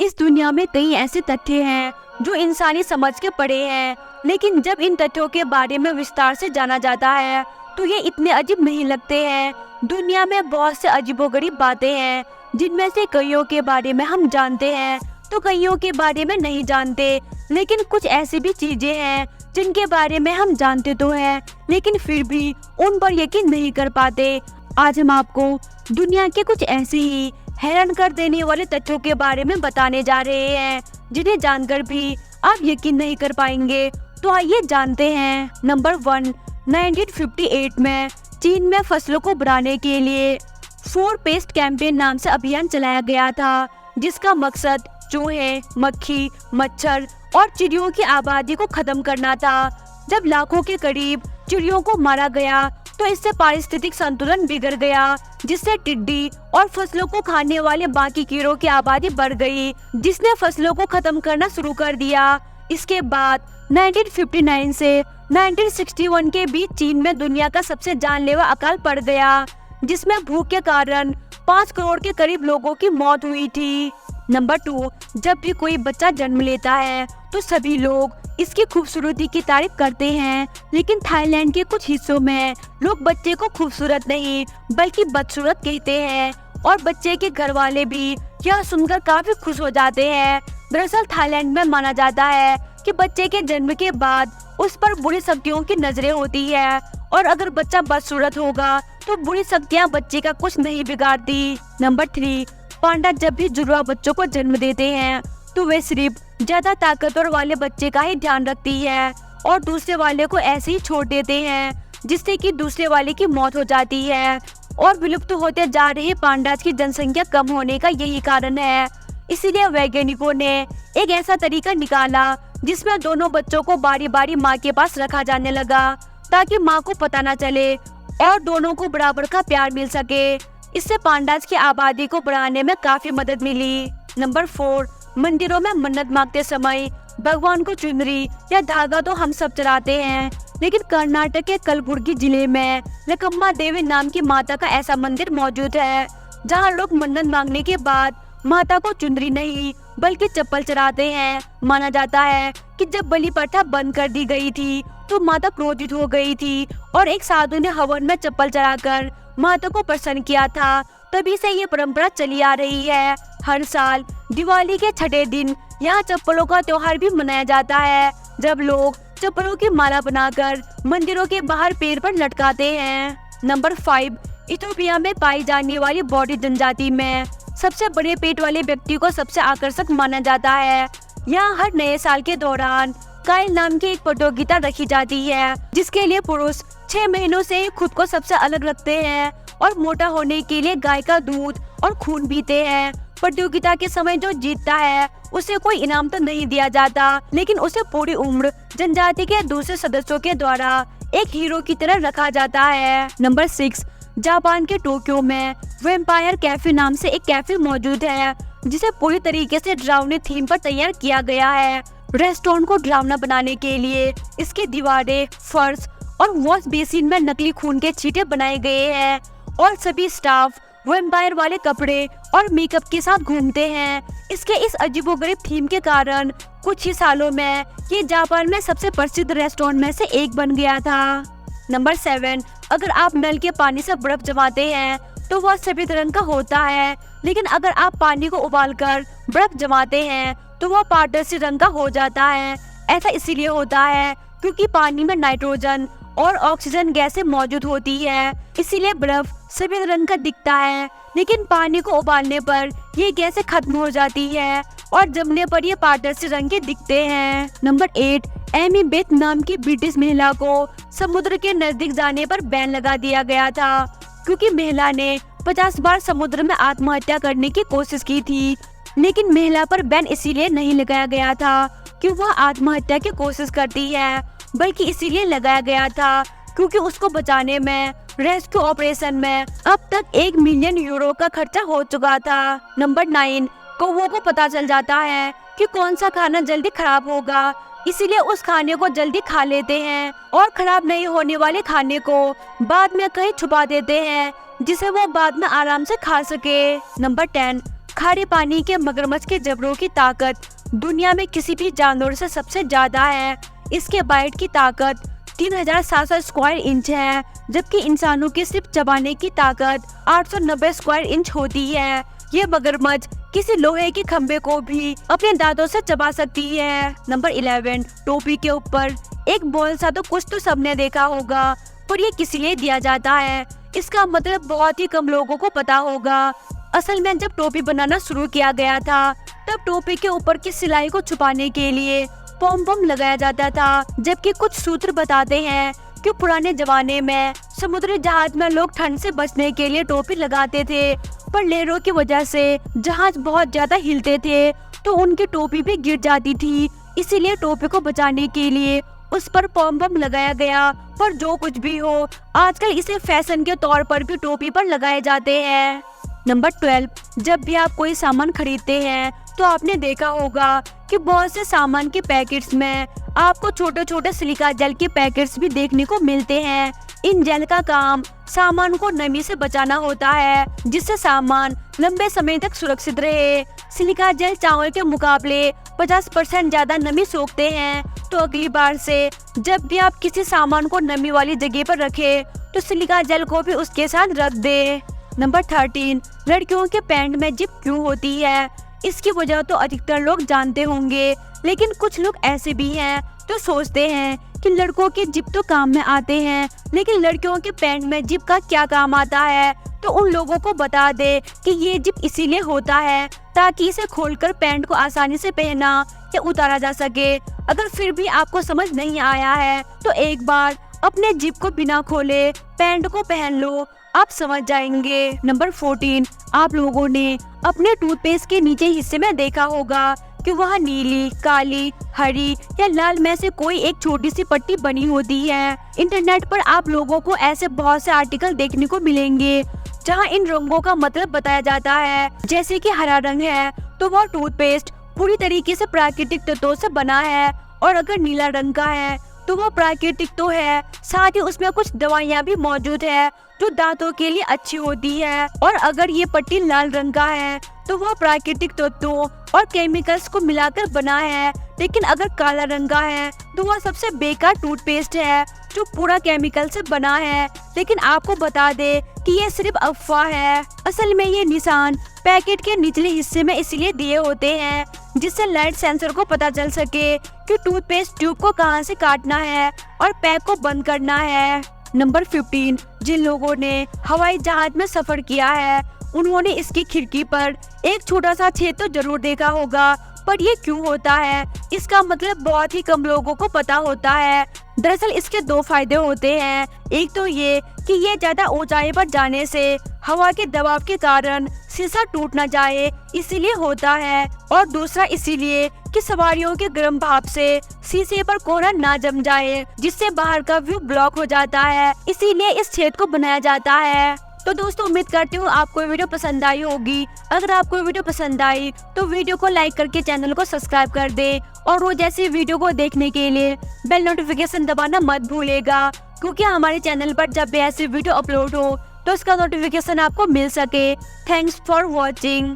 इस दुनिया में कई ऐसे तथ्य हैं जो इंसानी समझ के परे हैं, लेकिन जब इन तथ्यों के बारे में विस्तार से जाना जाता है तो ये इतने अजीब नहीं लगते हैं। दुनिया में बहुत से अजीबोगरीब बातें हैं, जिनमें से कईयों के बारे में हम जानते हैं तो कईयों के बारे में नहीं जानते। लेकिन कुछ ऐसी भी चीजें हैं जिनके बारे में हम जानते तो हैं, लेकिन फिर भी उन पर यकीन नहीं कर पाते। आज हम आपको दुनिया के कुछ ऐसे ही हैरान कर देने वाले तथ्यों के बारे में बताने जा रहे हैं, जिन्हें जानकर भी आप यकीन नहीं कर पाएंगे। तो आइए जानते हैं। नंबर 1, 1958 में चीन में फसलों को बढ़ाने के लिए 4 पेस्ट कैंपेन नाम से अभियान चलाया गया था, जिसका मकसद चूहे, मक्खी, मच्छर और चिड़ियों की आबादी को खत्म करना था। जब लाखों के करीब चिड़ियों को मारा गया तो इससे पारिस्थितिक संतुलन बिगड़ गया, जिससे टिड्डी और फसलों को खाने वाले बाकी कीड़ों की आबादी बढ़ गई, जिसने फसलों को खत्म करना शुरू कर दिया। इसके बाद 1959 से 1961 के बीच चीन में दुनिया का सबसे जानलेवा अकाल पड़ गया, जिसमें भूख के कारण 5 करोड़ के करीब लोगों की मौत हुई थी। नंबर 2, जब भी कोई बच्चा जन्म लेता है तो सभी लोग इसकी खूबसूरती की तारीफ करते हैं, लेकिन थाईलैंड के कुछ हिस्सों में लोग बच्चे को खूबसूरत नहीं बल्कि बदसूरत कहते हैं, और बच्चे के घर वाले भी यह सुनकर काफी खुश हो जाते हैं। दरअसल थाईलैंड में माना जाता है कि बच्चे के जन्म के बाद उस पर बुरी शक्तियों की नजरें होती है, और अगर बच्चा बदसूरत होगा तो बुरी शक्तियाँ बच्चे का कुछ नहीं बिगाड़ती। नंबर 3, पांडा जब भी जुड़वा बच्चों को जन्म देते हैं तो वे सिर्फ ज्यादा ताकतवर वाले बच्चे का ही ध्यान रखती है और दूसरे वाले को ऐसे ही छोड़ देते हैं, जिससे कि दूसरे वाले की मौत हो जाती है। और विलुप्त होते जा रहे पांडाज की जनसंख्या कम होने का यही कारण है। इसीलिए वैज्ञानिकों ने एक ऐसा तरीका निकाला जिसमें दोनों बच्चों को बारी बारी माँ के पास रखा जाने लगा, ताकि माँ को पता न चले और दोनों को बराबर का प्यार मिल सके। इससे पांडाज की आबादी को बढ़ाने में काफी मदद मिली। नंबर 4, मंदिरों में मन्नत मांगते समय भगवान को चुनरी या धागा तो हम सब चढ़ाते हैं, लेकिन कर्नाटक के कलबुर्गी जिले में लकम्मा देवी नाम की माता का ऐसा मंदिर मौजूद है, जहां लोग मन्नत मांगने के बाद माता को चुनरी नहीं बल्कि चप्पल चढ़ाते हैं। माना जाता है कि जब बलि प्रथा बंद कर दी गई थी तो माता क्रोधित हो गई थी और एक साधु ने हवन में चप्पल चढ़ाकर माता को प्रसन्न किया था। तभी से ये परंपरा चली आ रही है। हर साल दिवाली के छठे दिन यहाँ चप्पलों का त्योहार भी मनाया जाता है, जब लोग चप्पलों की माला बनाकर मंदिरों के बाहर पेड़ पर लटकाते हैं। नंबर 5, इथोपिया में पाई जाने वाली बौडी जनजाति में सबसे बड़े पेट वाले व्यक्ति को सबसे आकर्षक माना जाता है। यहाँ हर नए साल के दौरान काइल नाम की एक प्रतियोगिता रखी जाती है, जिसके लिए पुरुष 6 महीनों से ही खुद को सबसे अलग रखते हैं और मोटा होने के लिए गाय का दूध और खून पीते हैं। प्रतियोगिता के समय जो जीतता है उसे कोई इनाम तो नहीं दिया जाता, लेकिन उसे पूरी उम्र जनजाति के दूसरे सदस्यों के द्वारा एक हीरो की तरह रखा जाता है। नंबर 6, जापान के टोक्यो में वैम्पायर कैफे नाम से एक कैफे मौजूद है, जिसे पूरी तरीके से डरावनी थीम पर तैयार किया गया है। रेस्टोरेंट को डरावना बनाने के लिए इसके दीवारें, फर्श और वॉश बेसिन में नकली खून के छींटे बनाए गए हैं, और सभी स्टाफ वैम्पायर वाले कपड़े और मेकअप के साथ घूमते हैं। इसके इस अजीबोगरीब थीम के कारण कुछ ही सालों में ये जापान में सबसे प्रसिद्ध रेस्टोरेंट में से एक बन गया था। नंबर 7, अगर आप नल के पानी से बर्फ जमाते हैं तो वह सफेद रंग का होता है, लेकिन अगर आप पानी को उबालकर बर्फ जमाते हैं तो वह पारदर्शी रंग का हो जाता है। ऐसा इसीलिए होता है क्योंकि पानी में नाइट्रोजन और ऑक्सीजन गैसें मौजूद होती है, इसीलिए बर्फ सफेद रंग का दिखता है। लेकिन पानी को उबालने पर ये गैसें खत्म हो जाती है और जमने पर ये पारदर्शी रंग के दिखते हैं। नंबर 8, एमी बेथ नाम की ब्रिटिश महिला को समुद्र के नजदीक जाने पर बैन लगा दिया गया था, क्योंकि महिला ने 50 बार समुद्र में आत्महत्या करने की कोशिश की थी। लेकिन महिला पर बैन इसीलिए नहीं लगाया गया था कि वह आत्महत्या की कोशिश करती है, बल्कि इसीलिए लगाया गया था क्योंकि उसको बचाने में रेस्क्यू ऑपरेशन में अब तक 1 मिलियन यूरो का खर्चा हो चुका था। नंबर 9, कौवों को पता चल जाता है कि कौन सा खाना जल्दी खराब होगा, इसीलिए उस खाने को जल्दी खा लेते हैं और खराब नहीं होने वाले खाने को बाद में कहीं छुपा देते हैं, जिसे वो बाद में आराम से खा सके। नंबर 10, खारे पानी के मगरमच्छ के जबड़ों की ताकत दुनिया में किसी भी जानवर से सबसे ज्यादा है। इसके बाइट की ताकत 3700 स्क्वायर इंच है, जबकि इंसानों की सिर्फ चबाने की ताकत 890 स्क्वायर इंच होती है। ये मगरमच्छ किसी लोहे के खंभे को भी अपने दांतों से चबा सकती है। नंबर 11, टोपी के ऊपर एक बॉल सा तो कुछ तो सबने देखा होगा, पर ये किस लिए दिया जाता है इसका मतलब बहुत ही कम लोगों को पता होगा। असल में जब टोपी बनाना शुरू किया गया था, तब टोपी के ऊपर की सिलाई को छुपाने के लिए पॉम पॉम लगाया जाता था। जबकि कुछ सूत्र बताते हैं कि पुराने जमाने में समुद्री जहाज में लोग ठंड से बचने के लिए टोपी लगाते थे, पर लहरों की वजह से जहाज बहुत ज्यादा हिलते थे तो उनकी टोपी भी गिर जाती थी। इसीलिए टोपी को बचाने के लिए उस पर पॉम पॉम लगाया गया। पर जो कुछ भी हो, आजकल इसे फैशन के तौर पर भी टोपी पर लगाए जाते हैं। नंबर 12, जब भी आप कोई सामान खरीदते हैं तो आपने देखा होगा कि बहुत से सामान के पैकेट्स में आपको छोटे छोटे सिलिका जेल के पैकेट्स भी देखने को मिलते हैं। इन जेल का काम सामान को नमी से बचाना होता है, जिससे सामान लंबे समय तक सुरक्षित रहे। सिलिका जेल चावल के मुकाबले 50% ज्यादा नमी सोखते हैं। तो अगली बार से जब भी आप किसी सामान को नमी वाली जगह पर रखें तो सिलिका जेल को भी उसके साथ रख दे। नंबर 13, लड़कियों के पैंट में जिप क्यों होती है? इसकी वजह तो अधिकतर लोग जानते होंगे, लेकिन कुछ लोग ऐसे भी हैं तो सोचते हैं कि लड़कों के जिप तो काम में आते हैं, लेकिन लड़कियों के पैंट में जिप का क्या काम आता है। तो उन लोगों को बता दे कि ये जिप इसीलिए होता है ताकि इसे खोलकर पैंट को आसानी से पहना या उतारा जा सके। अगर फिर भी आपको समझ नहीं आया है तो एक बार अपने जिप को बिना खोले पैंट को पहन लो, आप समझ जाएंगे। नंबर 14, आप लोगों ने अपने टूथपेस्ट के नीचे हिस्से में देखा होगा कि वहाँ नीली, काली, हरी या लाल में से कोई एक छोटी सी पट्टी बनी होती है। इंटरनेट पर आप लोगों को ऐसे बहुत से आर्टिकल देखने को मिलेंगे जहाँ इन रंगों का मतलब बताया जाता है। जैसे कि हरा रंग है तो वह टूथपेस्ट पूरी तरीके से प्राकृतिक तत्वों से बना है, और अगर नीला रंग का है तो वो प्राकृतिक तो है, साथ ही उसमें कुछ दवाइयाँ भी मौजूद है जो दांतों के लिए अच्छी होती है। और अगर ये पट्टी लाल रंग का है तो वह प्राकृतिक तत्वों और केमिकल्स को मिलाकर बना है। लेकिन अगर काला रंग का है तो वह सबसे बेकार टूथपेस्ट है जो पूरा केमिकल से बना है। लेकिन आपको बता दे कि ये सिर्फ अफवाह है। असल में ये निशान पैकेट के निचले हिस्से में इसलिए दिए होते हैं जिससे लाइट सेंसर को पता चल सके कि टूथपेस्ट ट्यूब को कहां से काटना है और पैक को बंद करना है। नंबर 15, जिन लोगों ने हवाई जहाज में सफर किया है उन्होंने इसकी खिड़की पर एक छोटा सा छेद तो जरूर देखा होगा, पर ये क्यों होता है इसका मतलब बहुत ही कम लोगों को पता होता है। दरअसल इसके दो फायदे होते हैं। एक तो ये कि ये ज्यादा ऊंचाई पर जाने से हवा के दबाव के कारण शीशा टूट न जाए इसीलिए होता है, और दूसरा इसीलिए कि सवारियों के गर्म भाप से शीशे पर कोहरा ना जम जाए जिससे बाहर का व्यू ब्लॉक हो जाता है, इसीलिए इस छेद को बनाया जाता है। तो दोस्तों उम्मीद करती हूँ आपको वीडियो पसंद आई होगी। अगर आपको वीडियो पसंद आई तो वीडियो को लाइक करके चैनल को सब्सक्राइब कर दे, और रोज ऐसी वीडियो को देखने के लिए बेल नोटिफिकेशन दबाना मत भूलेगा, क्योंकि हमारे चैनल पर जब भी ऐसी वीडियो अपलोड हो तो उसका नोटिफिकेशन आपको मिल सके। Thanks for watching.